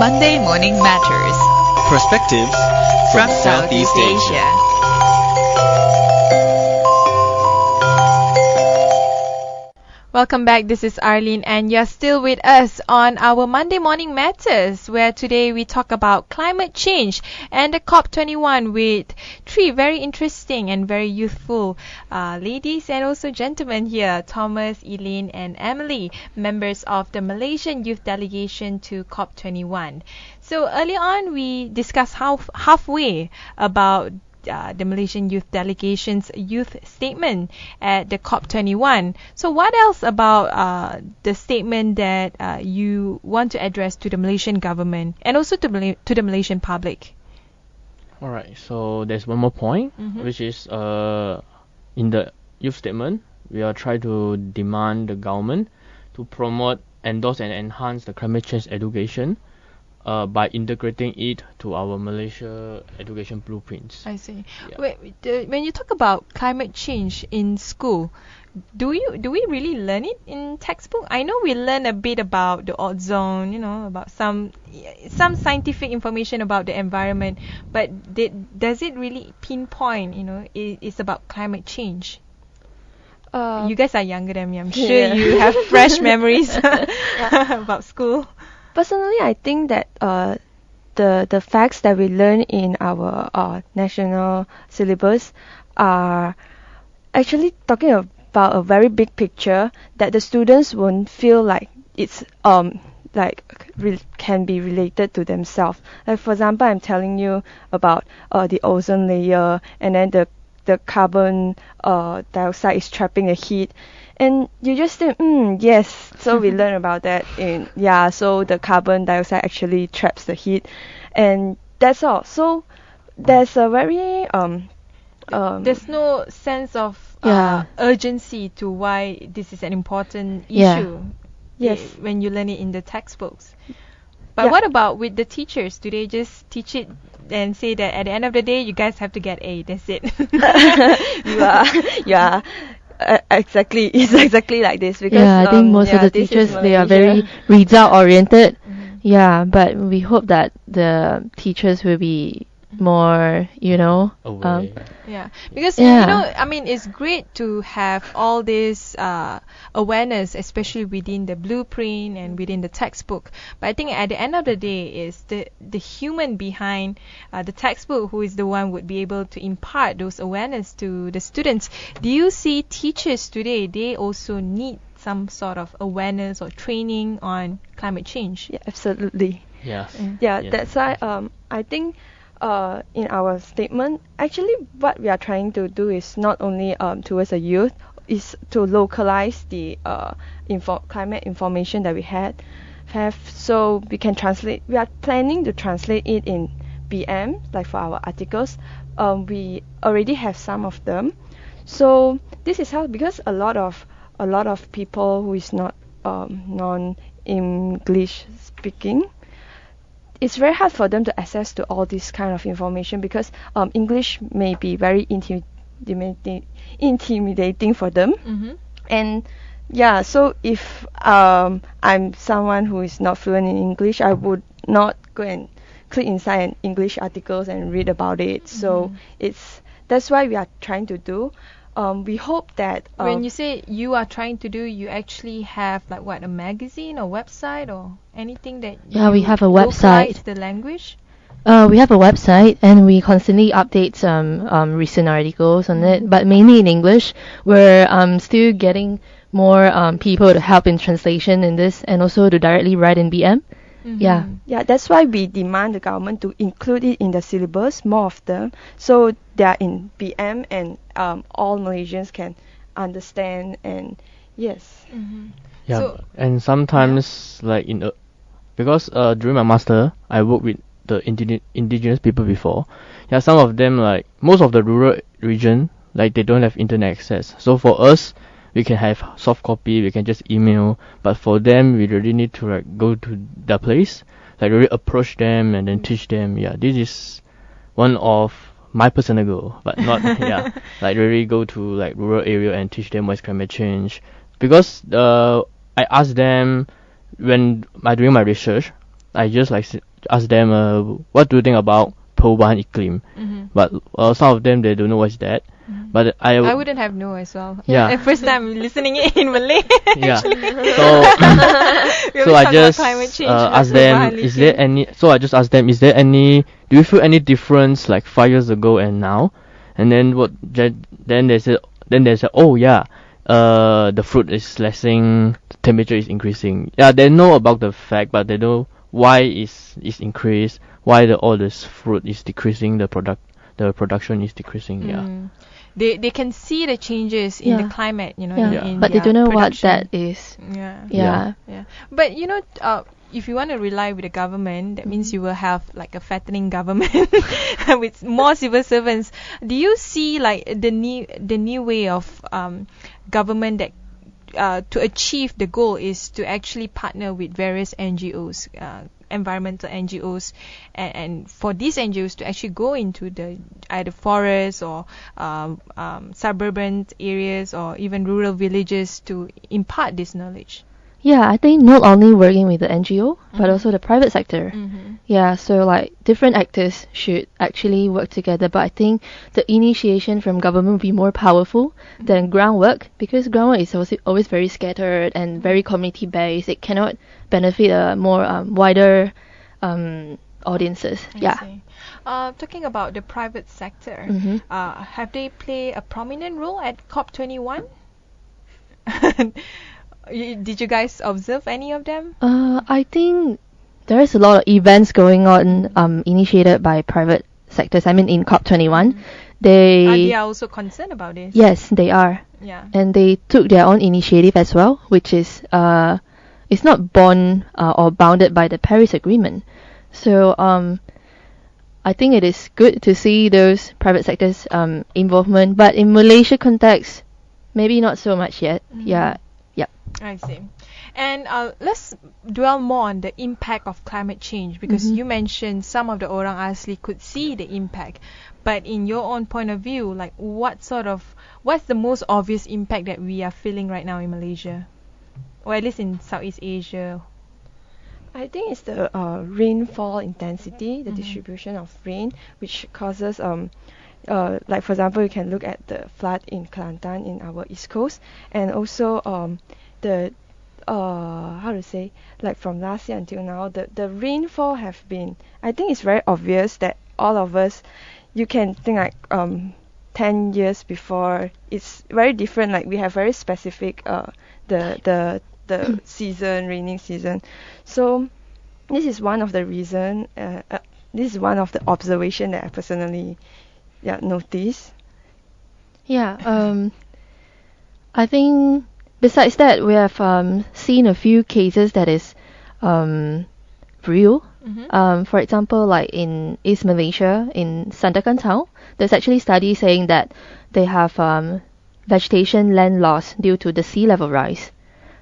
Monday Morning Matters. Perspectives from Southeast Asia. Welcome back, this is Arlene and you're still with us on our Monday Morning Matters, where today we talk about climate change and the COP21 with three very interesting and very youthful ladies and also gentlemen here, Thomas, Elaine and Emily, members of the Malaysian youth delegation to COP21. So early on we discussed halfway about the Malaysian youth delegation's youth statement at the COP21. So what else about the statement that you want to address to the Malaysian government and also to the Malaysian public? Alright, so there's one more point, which is in the youth statement, we are trying to demand the government to promote, endorse and enhance the climate change education by integrating it to our Malaysia education blueprints. I see. Yeah. Wait, when you talk about climate change in school, do we really learn it in textbook? I know we learn a bit about the ozone, about some scientific information about the environment, but does it really pinpoint, it's about climate change? You guys are younger than me. I'm sure you have fresh memories about school. Personally, I think that the facts that we learn in our national syllabus are actually talking about a very big picture that the students won't feel like it's can be related to themselves. Like for example, I'm telling you about the ozone layer, and then the carbon dioxide is trapping the heat. And you just think, yes. So we learn about that so the carbon dioxide actually traps the heat, and that's all. So there's a very there's no sense of urgency to why this is an important issue. Yes, when you learn it in the textbooks. But what about with the teachers? Do they just teach it and say that at the end of the day, you guys have to get A? That's it. Exactly. It's exactly like this because I think most of the teachers, they are very result oriented. But we hope that the teachers will be more, Aware. Because it's great to have all this awareness, especially within the blueprint and within the textbook. But I think at the end of the day is the human behind the textbook who is the one would be able to impart those awareness to the students. Do you see teachers today, they also need some sort of awareness or training on climate change? Yeah, absolutely. Yes. That's why I think in our statement, actually what we are trying to do is not only towards the youth, is to localize the climate information that we have, so we can translate. We are planning to translate it in BM, like for our articles. We already have some of them. So this is how, because a lot of people who is not non-English speaking, it's very hard for them to access to all this kind of information because English may be very intimidating for them. And so if I'm someone who is not fluent in English, I would not go and click inside an English articles and read about it. So that's why we are trying to do. We hope that when you say you are trying to do, you actually have a magazine or website or anything that we have a website. The language. We have a website and we constantly update some recent articles on it, but mainly in English. We're still getting more people to help in translation in this and also to directly write in BM. That's why we demand the government to include it in the syllabus, more of them, so they are in BM and all Malaysians can understand. And and sometimes because during my master I work with the indigenous people before. Some of them, most of the rural region, they don't have internet access. So for us, we can have soft copy, we can just email, but for them we really need to go to the place, really approach them and then teach them. This is one of my personal goal, but not really go to rural area and teach them what's climate change, because I asked them when I doing my research, I just ask them, what do you think about perubahan iklim? But some of them they don't know what's that. But I wouldn't have known as well. Yeah. First time listening in Malay. Yeah. We So always I talk about just climate change, ask perubahan them, is iklim. there any? So I just asked them, is there any? Do you feel any difference like 5 years ago and now? And then then they said, oh yeah, the fruit is lessening, the temperature is increasing. Yeah, they know about the fact, but they know why is increased, why all this fruit is decreasing, the production is decreasing. Yeah. They can see the changes in the Yeah. climate, you know, Yeah, in but they their don't know what production. that is. Yeah. Yeah. Yeah. But you know, if you want to rely with the government, that means you will have like a fattening government with more civil servants. Do you see like the new way of government that to achieve the goal is to actually partner with various NGOs, environmental NGOs, and for these NGOs to actually go into the either forests or suburban areas or even rural villages to impart this knowledge? Yeah, I think not only working with the NGO, but also the private sector. Yeah, so like different actors should actually work together, but I think the initiation from government will be more powerful than groundwork, because groundwork is always very scattered and very community based. It cannot benefit a more wider audiences. I Yeah. see. Talking about the private sector, have they played a prominent role at COP21? Did you guys observe any of them? I think there is a lot of events going on initiated by private sectors. I mean, in COP21, They are also concerned about this. yes, they are, Yeah. and they took their own initiative as well, which is it's not born or bounded by the Paris Agreement. So I think it is good to see those private sectors involvement, but in Malaysia context, maybe not so much yet. Yeah. I see. And let's dwell more on the impact of climate change, because you mentioned some of the orang asli could see the impact, but in your own point of view, like what's the most obvious impact that we are feeling right now in Malaysia, or at least in Southeast Asia? I think it's the rainfall intensity, the distribution of rain, which causes like for example, you can look at the flood in Kelantan in our east coast, and also the how to say, like from last year until now, the rainfall have been, I think it's very obvious that all of us, you can think like 10 years before, it's very different. Like we have very specific the season, raining season. So this is one of the reason. This is one of the observation that I personally noticed. Yeah. I think besides that, we have seen a few cases that is real. For example, like in East Malaysia, in Sandakan town, there's actually studies saying that they have vegetation land loss due to the sea level rise.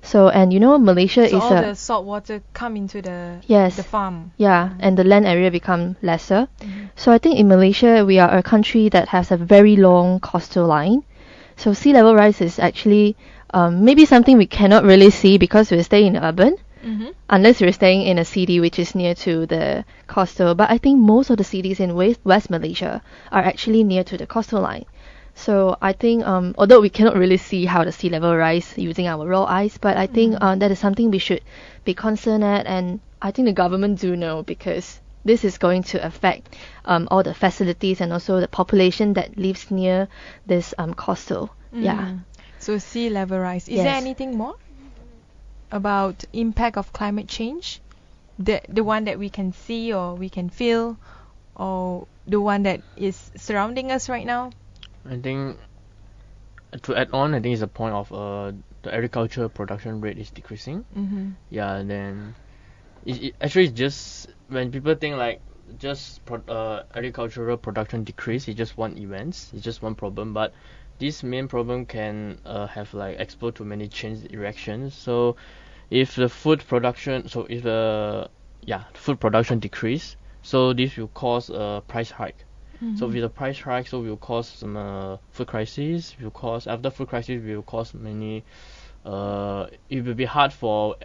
So, and you know, Malaysia So is all a the salt water come into the Yes. the farm. yeah, and the land area become lesser. So I think in Malaysia we are a country that has a very long coastal line. So sea level rise is actually maybe something we cannot really see because we stay in urban, unless you're staying in a city which is near to the coastal. But I think most of the cities in West Malaysia are actually near to the coastal line. So I think although we cannot really see how the sea level rise using our raw eyes, but I think that is something we should be concerned at, and I think the government do know, because this is going to affect all the facilities and also the population that lives near this coastal. Yeah. So sea level rise. Is there Yes. anything more about impact of climate change? The one that we can see or we can feel, or the one that is surrounding us right now? I think to add on, I think it's a point of the agriculture production rate is decreasing. Yeah, and then it actually it's just when people think like just agricultural production decrease, it's just one event, it's just one problem, but this main problem can have like explode to many chain reactions. So if the food production, food production decrease, so this will cause a price hike. So with the price hike, so will cause some food crisis. After food crisis will cause many. It will be hard for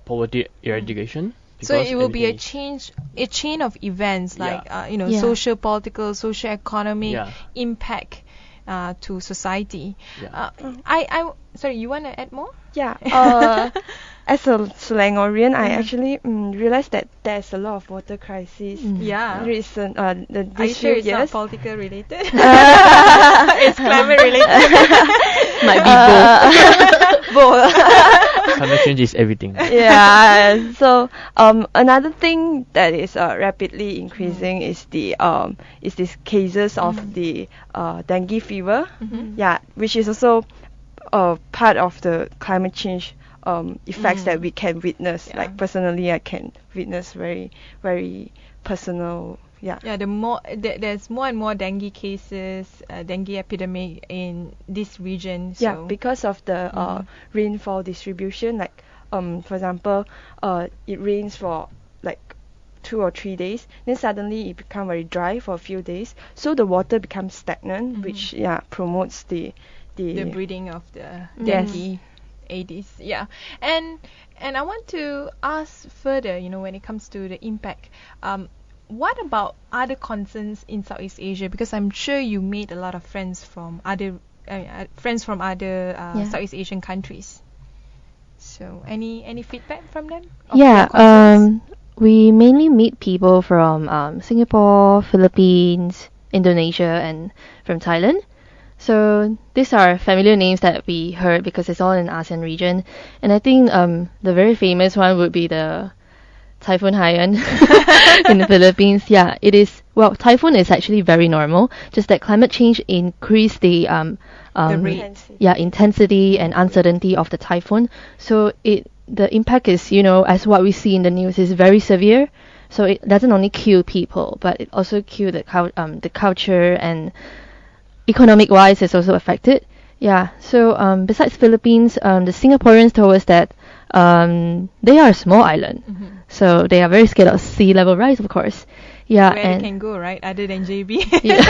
poverty eradication So because it will be a everything is- chain of events Yeah. like Yeah. social, political, social, economic Yeah. impact to society. Yeah. Sorry, you want to add more? Yeah. As a Selangorian, I Mhm. actually realized that there's a lot of water crisis. Yeah. Recent, Are you this sure few it's not years. political related? It's climate related. Might be both. Both. Climate change is everything. Yeah. So another thing that is rapidly increasing is these cases of the dengue fever. Mhm. Yeah, which is also part of the climate change effects that we can witness. Yeah. Like personally, I can witness very very personal. Yeah. Yeah, there's more and more dengue cases, dengue epidemic in this region. So. Yeah, because of the rainfall distribution, like for example, it rains for like 2 or 3 days, then suddenly it become very dry for a few days, so the water becomes stagnant, which promotes the breeding of the Yes. dengue Aedes. Yeah, and I want to ask further. When it comes to the impact, what about other concerns in Southeast Asia? Because I'm sure you made a lot of friends from other Yeah. Southeast Asian countries. So any feedback from them? Of Yeah, their concerns? we mainly meet people from Singapore, Philippines, Indonesia, and from Thailand. So these are familiar names that we heard because it's all in ASEAN region. And I think the very famous one would be the Typhoon Haiyan in the Philippines. Yeah, it is. Well, typhoon is actually very normal. Just that climate change increased the rate. intensity and uncertainty of the typhoon. So the impact is, as what we see in the news, is very severe. So it doesn't only kill people, but it also kill the culture, and economic wise is also affected. Yeah. So besides Philippines, the Singaporeans told us that they are a small island, so they are very scared of sea level rise, of course. Yeah, Where and they can go, right? Other than JB. yeah,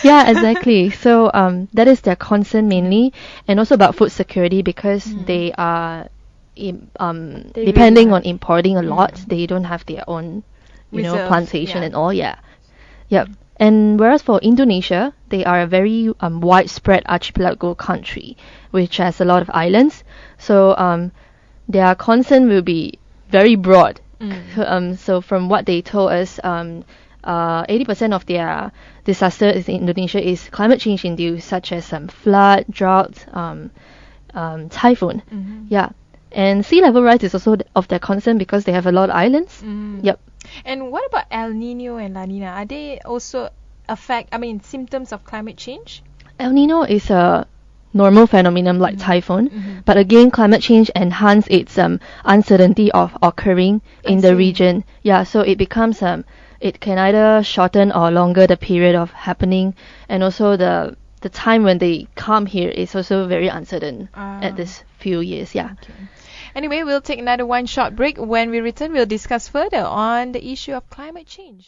yeah, exactly. So that is their concern mainly, and also about food security because they are depending on importing a lot. They don't have their own, Reserves, plantation yeah. and all. Yeah, yep. And whereas for Indonesia, they are a very widespread archipelago country, which has a lot of islands. So their concern will be very broad. So from what they told us, 80% of their disaster in Indonesia is climate change induced, such as flood, drought, typhoon. Yeah, and sea level rise is also of their concern because they have a lot of islands. Yep. And what about El Nino and La Nina? Are they also symptoms of climate change? El Nino is a normal phenomenon like typhoon, but again, climate change enhance its uncertainty of occurring in the see. region. Yeah, so it becomes it can either shorten or longer the period of happening, and also the time when they come here is also very uncertain at this few years. Yeah. Okay. Anyway, we'll take another one short break. When we return, we'll discuss further on the issue of climate change.